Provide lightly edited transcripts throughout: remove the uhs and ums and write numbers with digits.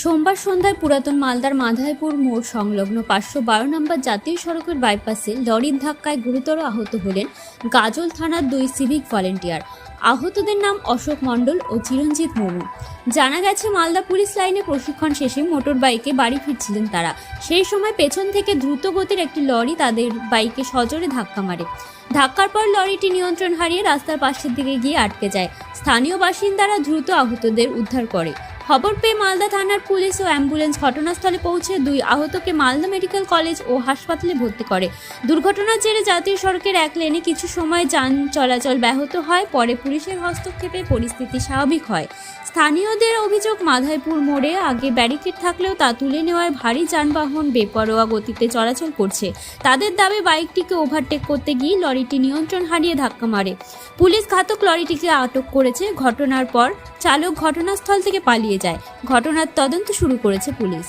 সোমবার সন্ধ্যায় পুরাতন মালদার মাধাইপুর মোড় সংলগ্ন 512 নম্বর জাতীয় সড়কের বাইপাসে লরির ধাক্কায় গুরুতর আহত হলেন গাজল থানার 2 সিভিক ভলেন্টিয়ার। আহতদের নাম অশোক মণ্ডল ও চিরঞ্জিত মুর্মু। জানা গেছে, মালদা পুলিশ লাইনে প্রশিক্ষণ শেষে মোটর বাইকে বাড়ি ফিরছিলেন তারা। সেই সময় পেছন থেকে দ্রুত গতির একটি লরি তাদের বাইকে সজোরে ধাক্কা মারে। ধাক্কার পর লরিটি নিয়ন্ত্রণ হারিয়ে রাস্তার পাশের দিকে গিয়ে আটকে যায়। স্থানীয় বাসিন্দারা দ্রুত আহতদের উদ্ধার করে। খবর পেয়ে মালদা থানার পুলিশ ও অ্যাম্বুলেন্স ঘটনাস্থলে পৌঁছে 2 আহতকে মালদা মেডিকেল কলেজ ও হাসপাতালে ভর্তি করে। দুর্ঘটনার জেরে জাতীয় সড়কের এক লেনে কিছু সময় যান চলাচল ব্যাহত হয়। পরে পুলিশের হস্তক্ষেপে পরিস্থিতি স্বাভাবিক হয়। স্থানীয়দের অভিযোগ, মাধাইপুর মোড়ে আগে ব্যারিকেড থাকলেও তা তুলে নেওয়ায় ভারী যানবাহন বেপরোয়া গতিতে চলাচল করছে। তাদের দাবি, বাইকটিকে ওভারটেক করতে গিয়ে লরিটি নিয়ন্ত্রণ হারিয়ে ধাক্কা মারে। পুলিশ ঘাতক লরিটিকে আটক করেছে। ঘটনার পর চালক ঘটনাস্থল থেকে পালিয়ে যায়। ঘটনার তদন্ত শুরু করেছে পুলিশ।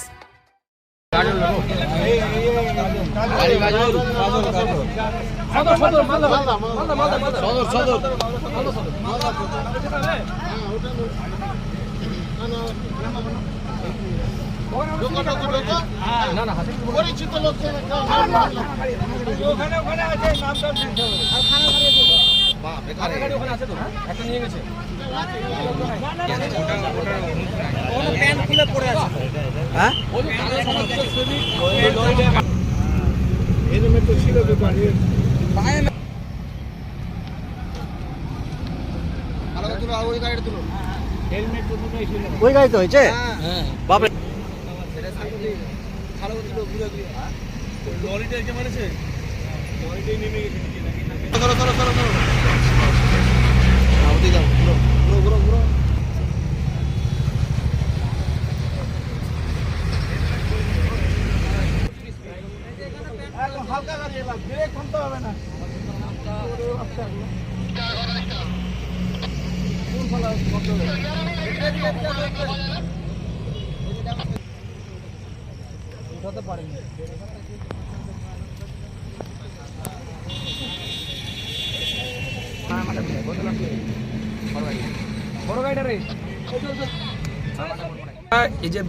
ওই গাড়ি তো হয়েছে বাপরে লরিটা এসে মারেছে, লরিটাই নেমে গেছে। চলো চলো চলো চলো ওদিকে যাও, ঘুরো ঘুরো ঘুরো। হালকা গাড়ি এলাম, ব্রেক থামতে হবে না। উঠাতে পারেনি। এই যে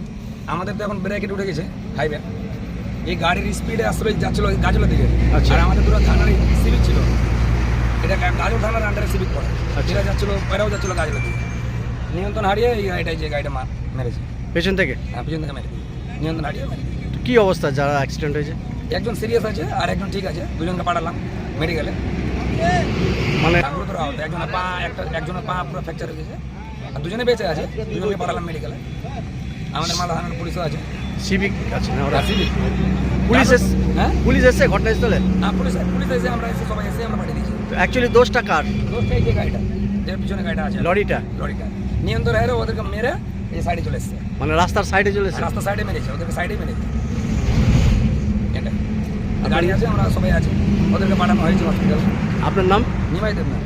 আমাদের তো এখন ব্রেকেট উঠে গেছে হাইওয়ে, এই গাড়ির স্পিডে আসলে যাচ্ছিল গাজলের দিকে। আর আমাদের পুরো থানার সিভিক ছিল, এটা গাজল থানার আন্ডারে সিভিক পড়ে। যেটা যাচ্ছিল এরাও যাচ্ছিল গাজলের দিকে, নিয়ন্ত্রণ হারিয়ে এই গাড়িটাই যে গাড়িটা মেরেছে পেছন থেকে। হ্যাঁ, পেছন থেকে মেরে নিয়ন্ত্রণ হারিয়ে মেরে। কি অবস্থা যারা অ্যাক্সিডেন্ট হয়েছে? একজন সিরিয়াস আছে আর একজন ঠিক আছে, দুজনকে পাঠালাম মেডিকেলে। মানে গুরুতর আহত, একজনের পা পুরো ফ্র্যাকচার হয়ে গেছে, আর দুজনে বেঁচে আছে, দুজনকে পাঠালাম মেডিকেলে। আমাদের মালদা থানার পুলিশও আছে, সিভিক আছে না ওরা? সিভিক পুলিশ এসে, হ্যাঁ পুলিশ এসে ঘটনাস্থলে? হ্যাঁ, পুলিশ এসে আমরা এসে সবাই এসে আমরা পাঠিয়ে দিয়েছি। অ্যাকচুয়ালি দোষটা কার? দোষটাই যে গাড়িটা, যে পিছনে গাড়িটা আছে, লরিটা নিয়ন্ত্রণ হারিয়ে ওদেরকে মেরে এই সাইডে চলে এসছে। মানে রাস্তার সাইডে চলে এসেছে? রাস্তার সাইডে মেরেছে, ওদেরকে সাইডেই মেরেছে। এটা গাড়ি আছে, আমরা সবাই আছি, ওদেরকে পাঠানো হয়েছে হসপিটাল। আপনার নাম? নিমাই দেবনাথ।